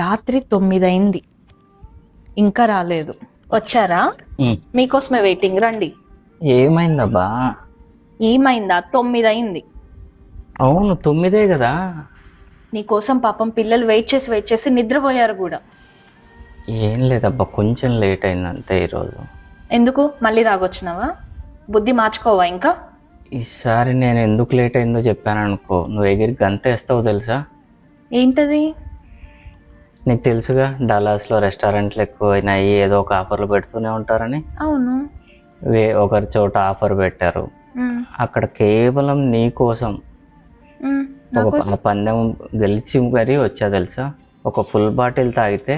రాత్రి 9 అయింది, ఇంకా రాలేదు. వచ్చారా? మీకోసమే వెయిటింగ్, రండి. ఏమైందబ్బా? ఏమైందా? 9 అయింది. అవును 9 కదా. నీకోసం పాపం పిల్లలు వెయిట్ చేసి నిద్రపోయారు కూడా. ఏం లేదబ్బా, కొంచెం లేట్ అయింది అంతే ఈరోజు. ఎందుకు మళ్ళీ తాగొచ్చినావా? బుద్ధి మార్చుకోవా ఇంకా? ఈసారి నేను ఎందుకు లేట్ అయిందో చెప్పాను అనుకో, నువ్వు ఎగిరి గంతేస్తావు తెలుసా? ఏంటది? నీకు తెలుసుగా, డల్లాస్లో రెస్టారెంట్లు ఎక్కువైనాయి, ఏదో ఒక ఆఫర్లు పెడుతూనే ఉంటారని. అవును. ఒకరి చోట ఆఫర్ పెట్టారు, ఉమ్, అక్కడ కేవలం నీ కోసం ఉమ్, ఒక పందెం గెలిచి మరీ వచ్చా తెలుసా. ఒక ఫుల్ బాటిల్ తాగితే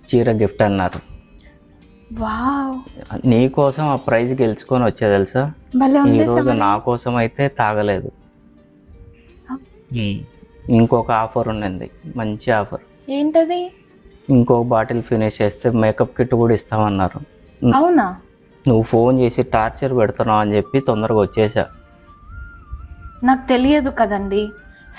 చీర గిఫ్ట్ అన్నారు. వావ్, నీ కోసం ఆ ప్రైజ్ గెలుచుకొని వచ్చా తెలుసా. భలే ఉంది. ఈరోజు నా కోసం అయితే తాగలేదు. ఇంకొక ఆఫర్ ఉండింది, మంచి ఆఫర్. ఏంటది? ఇంకొక బాటిల్ ఫినిష్ చేస్తే మేకప్ కిట్ కూడా ఇస్తామన్నారు. అవునా? నువ్వు ఫోన్ చేసి టార్చర్ పెడుతున్నావు అని చెప్పి తొందరగా వచ్చేసా. నాకు తెలియదు కదండి.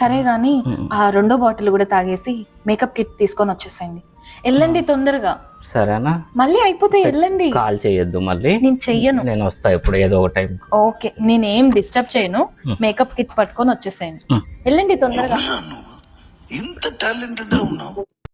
సరే గాని ఆ 2వ బాటిల్ కూడా తాగేసి మేకప్ కిట్ తీసుకొని వచ్చేసేయండి. వెళ్ళండి తొందరగా. సరేనా? మళ్ళీ అయిపోతే వెళ్ళండి. కాల్ చేయొద్దు మళ్ళీ. నేను చెయ్యను. నేను వస్తా ఇప్పుడు ఏదో ఒక టైం. ఓకే, నేనేం డిస్టర్బ్ చేయను. మేకప్ కిట్ పట్టుకొని వచ్చేసేయండి. వెళ్ళండి తొందరగా. ఇంత టాలెంటెడ్ ఉన్నావు.